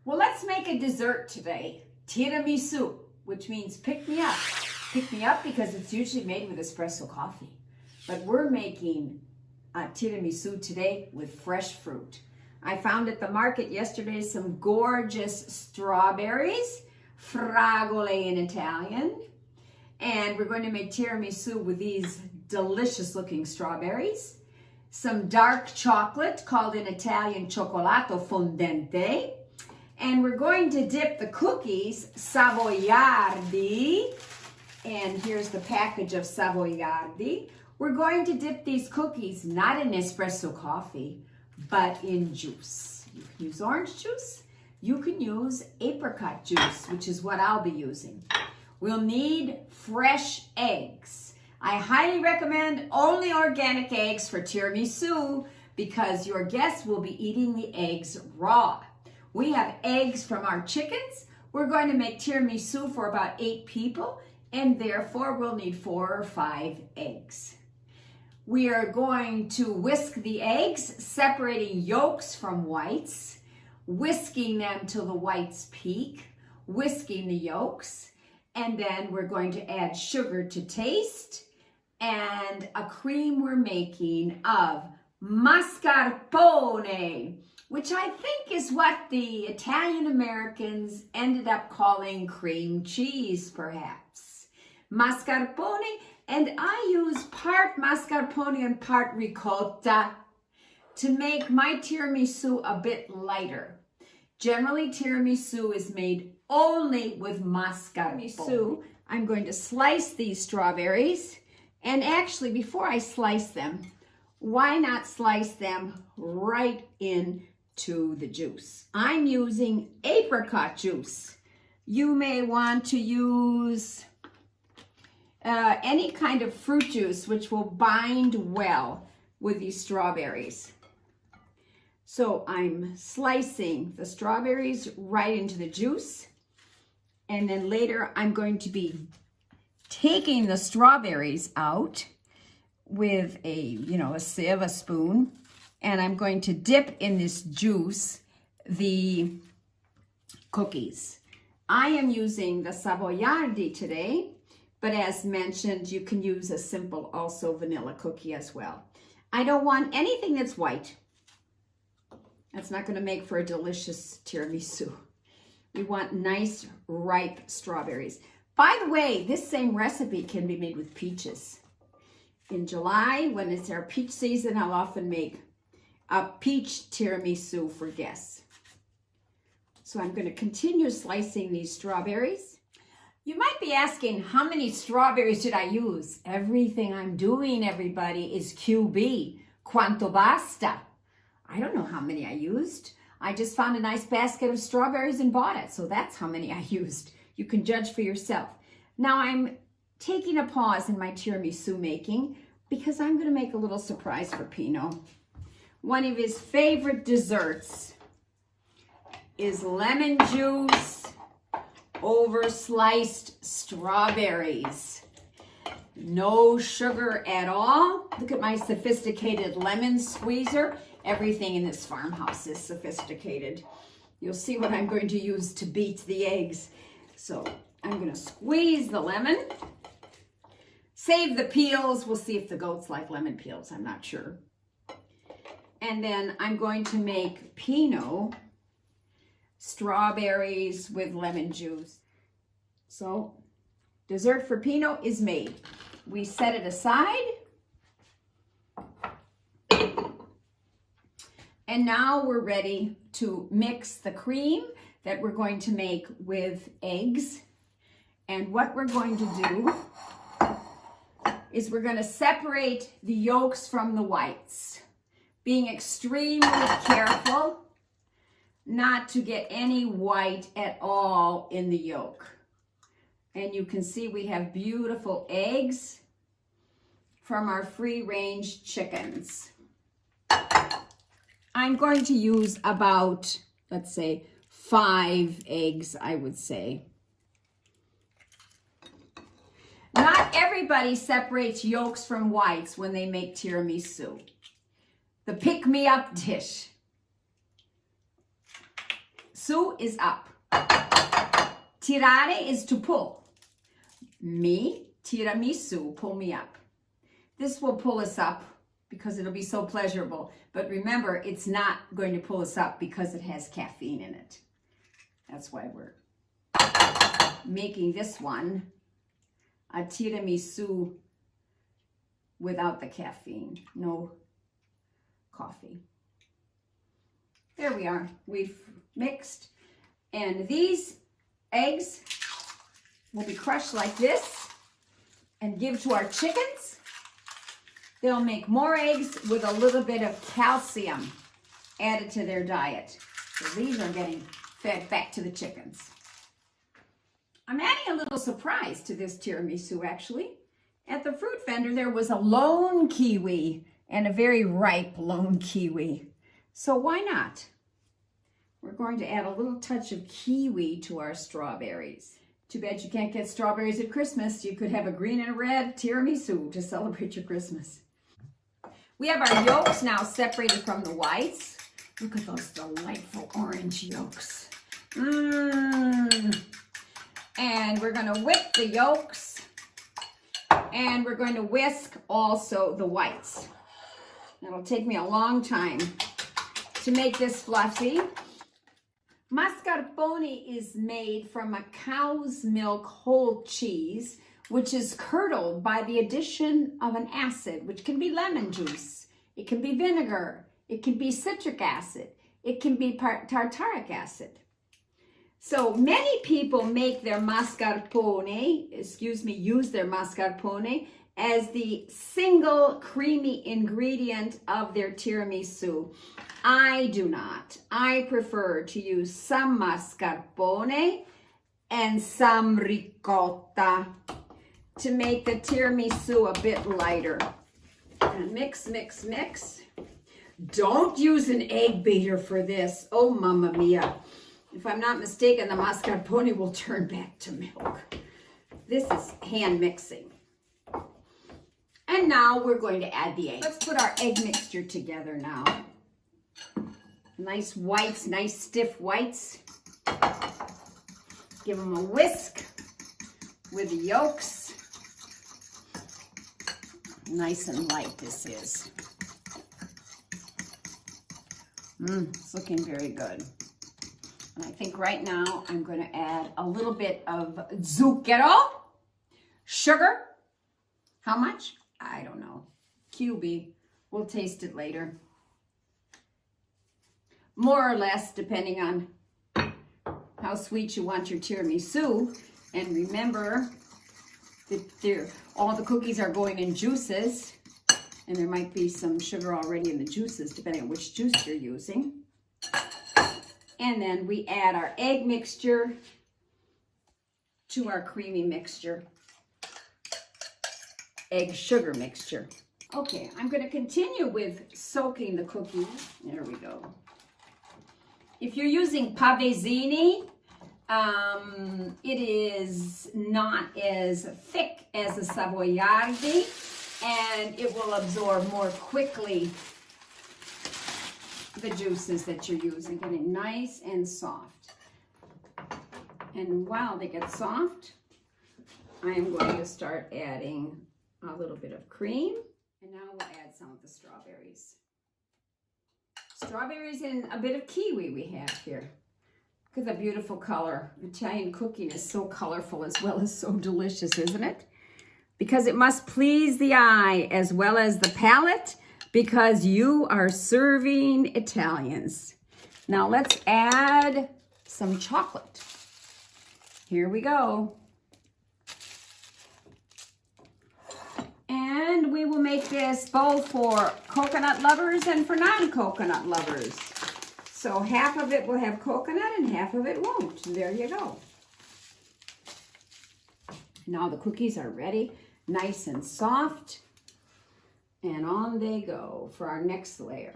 Well, let's make a dessert today. Tiramisu, which means pick me up. Pick me up because it's usually made with espresso coffee. But we're making tiramisu today with fresh fruit. I found at the market yesterday some gorgeous strawberries, fragole in Italian. And we're going to make tiramisu with these delicious looking strawberries. Some dark chocolate called in Italian cioccolato fondente. And we're going to dip the cookies savoiardi. And here's the package of savoiardi. We're going to dip these cookies not in espresso coffee, but in juice. You can use orange juice. You can use apricot juice, which is what I'll be using. We'll need fresh eggs. I highly recommend only organic eggs for tiramisu because your guests will be eating the eggs raw. We have eggs from our chickens. We're going to make tiramisu for about 8 people, and therefore we'll need 4 or 5 eggs. We are going to whisk the eggs, separating yolks from whites, whisking them till the whites peak, whisking the yolks, and then we're going to add sugar to taste and a cream we're making of mascarpone, which I think is what the Italian Americans ended up calling cream cheese, perhaps. Mascarpone, and I use part mascarpone and part ricotta to make my tiramisu a bit lighter. Generally, tiramisu is made only with mascarpone. I'm going to slice these strawberries, and actually, before I slice them, why not slice them right into the juice? I'm using apricot juice. You may want to use any kind of fruit juice which will bind well with these strawberries. So I'm slicing the strawberries right into the juice, and then later I'm going to be taking the strawberries out with a sieve, a spoon, and I'm going to dip in this juice the cookies. I am using the savoiardi today, but as mentioned, you can use a simple also vanilla cookie as well. I don't want anything that's white. That's not going to make for a delicious tiramisu. We want nice, ripe strawberries. By the way, this same recipe can be made with peaches. In July, when it's our peach season, I'll often make a peach tiramisu for guests. So I'm going to continue slicing these strawberries. You might be asking, how many strawberries did I use? Everything I'm doing, everybody, is QB. Quanto basta? I don't know how many I used. I just found a nice basket of strawberries and bought it. So that's how many I used. You can judge for yourself. Now I'm taking a pause in my tiramisu making because I'm going to make a little surprise for Pino. One of his favorite desserts is lemon juice over sliced strawberries. No sugar at all. Look at my sophisticated lemon squeezer. Everything in this farmhouse is sophisticated. You'll see what I'm going to use to beat the eggs. So I'm going to squeeze the lemon. Save the peels. We'll see if the goats like lemon peels. I'm not sure. And then I'm going to make Pinot strawberries with lemon juice. So dessert for Pinot is made. We set it aside. And now we're ready to mix the cream that we're going to make with eggs. And what we're going to do is we're going to separate the yolks from the whites, being extremely careful not to get any white at all in the yolk. And you can see we have beautiful eggs from our free-range chickens. I'm going to use about, let's say, 5 eggs, I would say. Not everybody separates yolks from whites when they make tiramisu. The pick-me-up dish. Su is up. Tirare is to pull. Me, tiramisu, pull me up. This will pull us up because it'll be so pleasurable. But remember, it's not going to pull us up because it has caffeine in it. That's why we're making this one a tiramisu without the caffeine. No coffee. There we are. We've mixed. And these eggs will be crushed like this and give to our chickens. They'll make more eggs with a little bit of calcium added to their diet. So these are getting fed back to the chickens. I'm adding a little surprise to this tiramisu actually. At the fruit vendor there was a lone kiwi and a very ripe lone kiwi. So why not? We're going to add a little touch of kiwi to our strawberries. Too bad you can't get strawberries at Christmas. You could have a green and a red tiramisu to celebrate your Christmas. We have our yolks now separated from the whites. Look at those delightful orange yolks. And we're going to whip the yolks. And we're going to whisk also the whites. It'll take me a long time to make this fluffy. Mascarpone is made from a cow's milk whole cheese, which is curdled by the addition of an acid, which can be lemon juice, it can be vinegar, it can be citric acid, it can be tartaric acid. So many people make their mascarpone, use their mascarpone as the single creamy ingredient of their tiramisu. I do not. I prefer to use some mascarpone and some ricotta to make the tiramisu a bit lighter. And mix, mix, mix. Don't use an egg beater for this. Oh, mamma mia. If I'm not mistaken, the mascarpone will turn back to milk. This is hand mixing. And now we're going to add the egg. Let's put our egg mixture together now. Nice whites, nice stiff whites. Give them a whisk with the yolks. Nice and light this is. It's looking very good. And I think right now I'm going to add a little bit of zucchero, sugar. How much? I don't know. QB. We'll taste it later. More or less, depending on how sweet you want your tiramisu. And remember that all the cookies are going in juices. And there might be some sugar already in the juices, depending on which juice you're using. And then we add our egg mixture to our creamy mixture. Egg sugar mixture. Okay, I'm going to continue with soaking the cookies. There we go. If you're using pavezzini, it is not as thick as a savoiardi, and it will absorb more quickly the juices that you're using, getting nice and soft. And while they get soft, I am going to start adding a little bit of cream, and now we'll add some of the strawberries. Strawberries and a bit of kiwi we have here. Look at the beautiful color. Italian cooking is so colorful as well as so delicious, isn't it? Because it must please the eye as well as the palate, because you are serving Italians. Now let's add some chocolate. Here we go. And we will make this both for coconut lovers and for non-coconut lovers. So half of it will have coconut and half of it won't. There you go. Now the cookies are ready, nice and soft. And on they go for our next layer.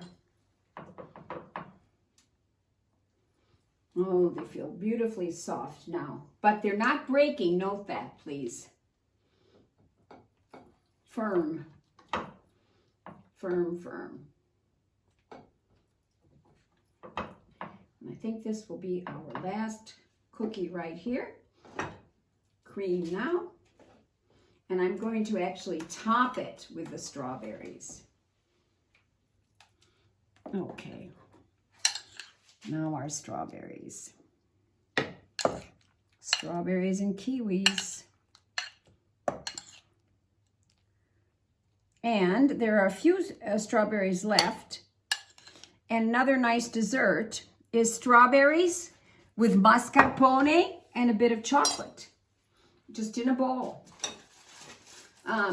Oh, they feel beautifully soft now. But they're not breaking, note that, please. Firm. Firm, firm. And I think this will be our last cookie right here. Cream now. And I'm going to actually top it with the strawberries. Okay. Now our strawberries. Strawberries and kiwis. And there are a few strawberries left. And another nice dessert is strawberries with mascarpone and a bit of chocolate. Just in a bowl.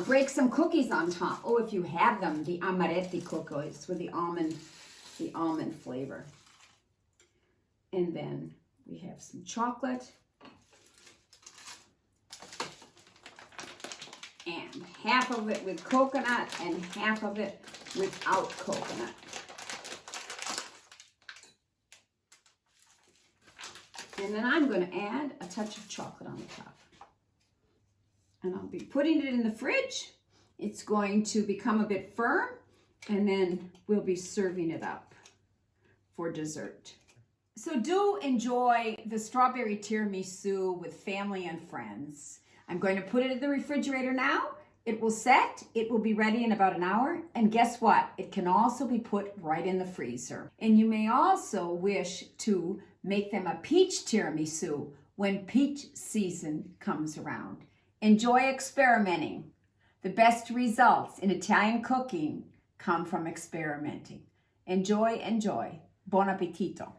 Break some cookies on top. Oh, if you have them, the amaretti cookies with the almond flavor. And then we have some chocolate. And half of it with coconut and half of it without coconut. And then I'm going to add a touch of chocolate on the top. And I'll be putting it in the fridge. It's going to become a bit firm, and then we'll be serving it up for dessert. So do enjoy the strawberry tiramisu with family and friends. I'm going to put it in the refrigerator now. It will set. It will be ready in about an hour. And guess what? It can also be put right in the freezer. And you may also wish to make them a peach tiramisu when peach season comes around. Enjoy experimenting. The best results in Italian cooking come from experimenting. Enjoy, enjoy. Buon appetito.